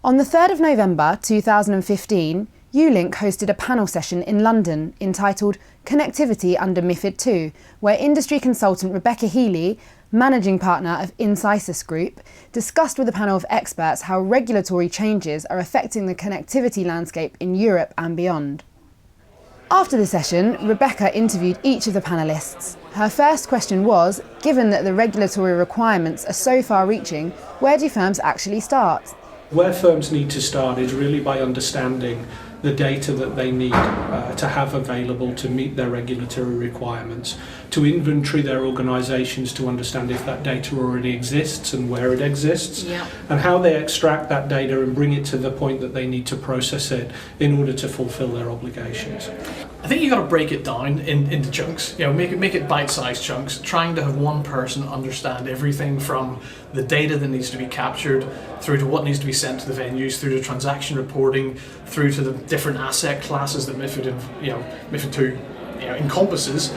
On the 3rd of November 2015, Ullink hosted a panel session in London entitled Connectivity under MiFID II, where industry consultant Rebecca Healy, managing partner of Incisys Group, discussed with a panel of experts how regulatory changes are affecting the connectivity landscape in Europe and beyond. After the session, Rebecca interviewed each of the panellists. Her first question was, given that the regulatory requirements are so far-reaching, where do firms actually start? Where firms need to start is really by understanding the data that they need to have available to meet their regulatory requirements, to inventory their organisations to understand if that data already exists and where it exists, and how they extract that data and bring it to the point that they need to process it in order to fulfil their obligations. I think you've got to break it down into chunks. Make it bite-sized chunks, trying to have one person understand everything from the data that needs to be captured through to what needs to be sent to the venues, through to transaction reporting, through to the different asset classes that MiFID II encompasses.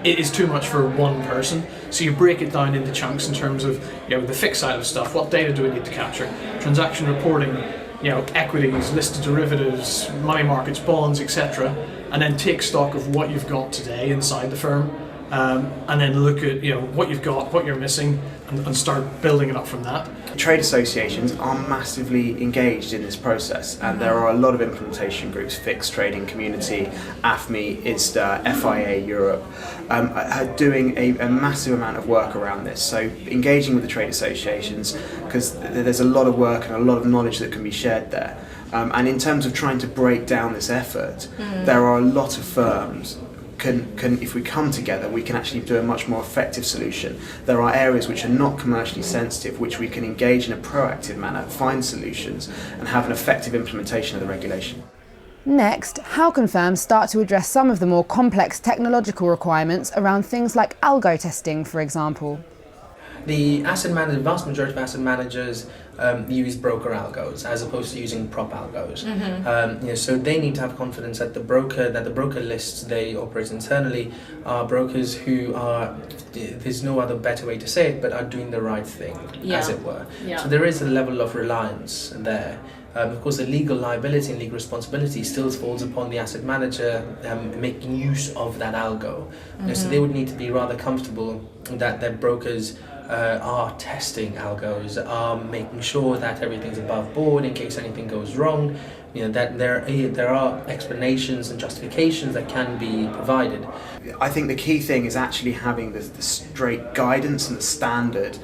It is too much for one person. So you break it down into chunks in terms of the fixed side of stuff. What data do we need to capture? Transaction reporting, equities, listed derivatives, money markets, bonds, etc. And then take stock of what you've got today inside the firm, and then look at what you've got, what you're missing, and start building it up from that. Trade associations are massively engaged in this process, and there are a lot of implementation groups, Fixed Trading Community, AFME, ISDA, FIA Europe, are doing a massive amount of work around this. So engaging with the trade associations, because there's a lot of work and a lot of knowledge that can be shared there. And in terms of trying to break down this effort, there are a lot of firms can if we come together, we can actually do a much more effective solution. There are areas which are not commercially sensitive, which we can engage in a proactive manner, find solutions, and have an effective implementation of the regulation. Next, how can firms start to address some of the more complex technological requirements around things like algo testing, for example? The vast majority of asset managers use broker algos as opposed to using prop algos. So they need to have confidence that the broker lists they operate internally are brokers who are, there's no other better way to say it, but are doing the right thing, as it were. So there is a level of reliance there. Of course, the legal liability and legal responsibility still falls upon the asset manager making use of that algo. So they would need to be rather comfortable that their brokers are testing algos, are making sure that everything's above board in case anything goes wrong, that there are explanations and justifications that can be provided. I think the key thing is actually having the straight guidance and the standard,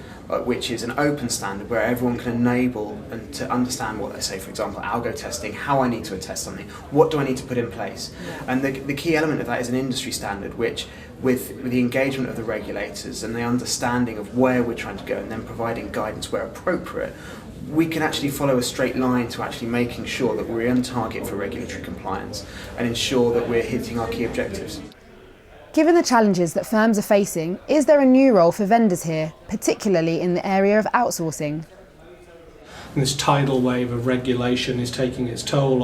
which is an open standard where everyone can enable and to understand what they say, for example, algo testing, how I need to attest something, what do I need to put in place. And the key element of that is an industry standard, which with the engagement of the regulators and the understanding of where we're trying to go and then providing guidance where appropriate, we can actually follow a straight line to actually making sure that we're on target for regulatory compliance and ensure that we're hitting our key objectives. Given the challenges that firms are facing, is there a new role for vendors here, particularly in the area of outsourcing? And this tidal wave of regulation is taking its toll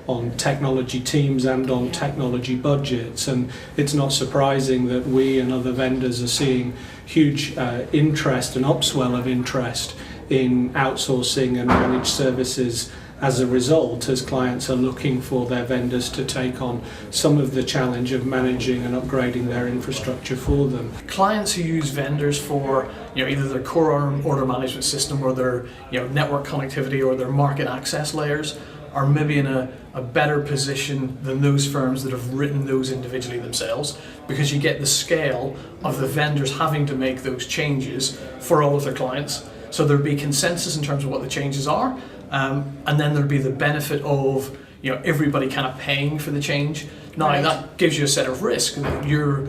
on technology teams and on technology budgets, and it's not surprising that we and other vendors are seeing huge interest and upswell of interest in outsourcing and managed services as a result, as clients are looking for their vendors to take on some of the challenge of managing and upgrading their infrastructure for them. Clients who use vendors for either their core order management system or their network connectivity or their market access layers are maybe in a better position than those firms that have written those individually themselves, because you get the scale of the vendors having to make those changes for all of their clients. So there'll be consensus in terms of what the changes are. And then there'll be the benefit of everybody kind of paying for the change. Now that gives you a set of risk that your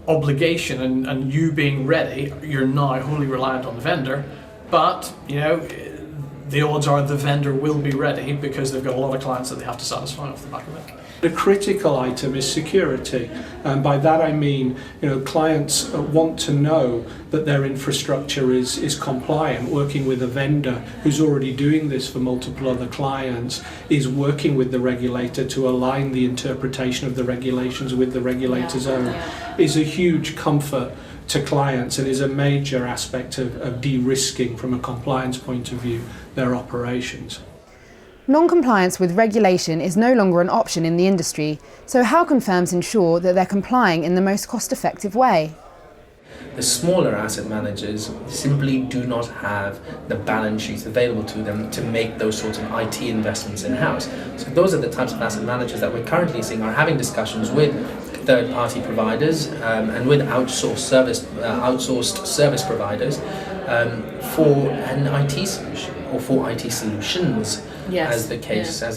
obligation and you being ready, you're now wholly reliant on the vendor, but the odds are the vendor will be ready because they've got a lot of clients that they have to satisfy off the back of it. The critical item is security, and by that I mean, clients want to know that their infrastructure is compliant. Working with a vendor who's already doing this for multiple other clients is working with the regulator to align the interpretation of the regulations with the regulator's own is a huge comfort to clients and is a major aspect of de-risking from a compliance point of view their operations. Non-compliance with regulation is no longer an option in the industry, so how can firms ensure that they're complying in the most cost-effective way? The smaller asset managers simply do not have the balance sheets available to them to make those sorts of IT investments in-house. So those are the types of asset managers that we're currently seeing are having discussions with third-party providers and with outsourced service providers for an IT solution or for IT solutions. Yes. As the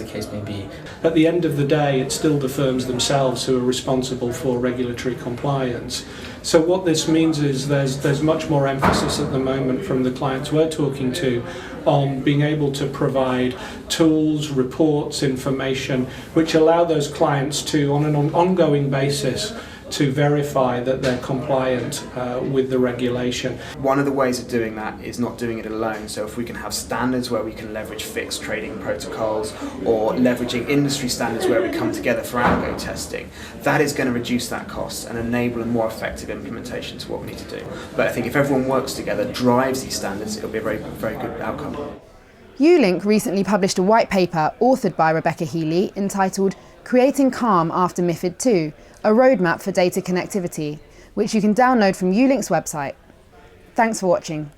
case may be. At the end of the day, it's still the firms themselves who are responsible for regulatory compliance. So what this means is there's much more emphasis at the moment from the clients we're talking to on being able to provide tools, reports, information which allow those clients to, on an ongoing basis, to verify that they're compliant with the regulation. One of the ways of doing that is not doing it alone. So if we can have standards where we can leverage fixed trading protocols or leveraging industry standards where we come together for algo testing, that is going to reduce that cost and enable a more effective implementation to what we need to do. But I think if everyone works together, drives these standards, it'll be a very, very good outcome. Ullink recently published a white paper authored by Rebecca Healy entitled Creating Calm After MiFID II, a roadmap for data connectivity, which you can download from Ullink's website. Thanks for watching.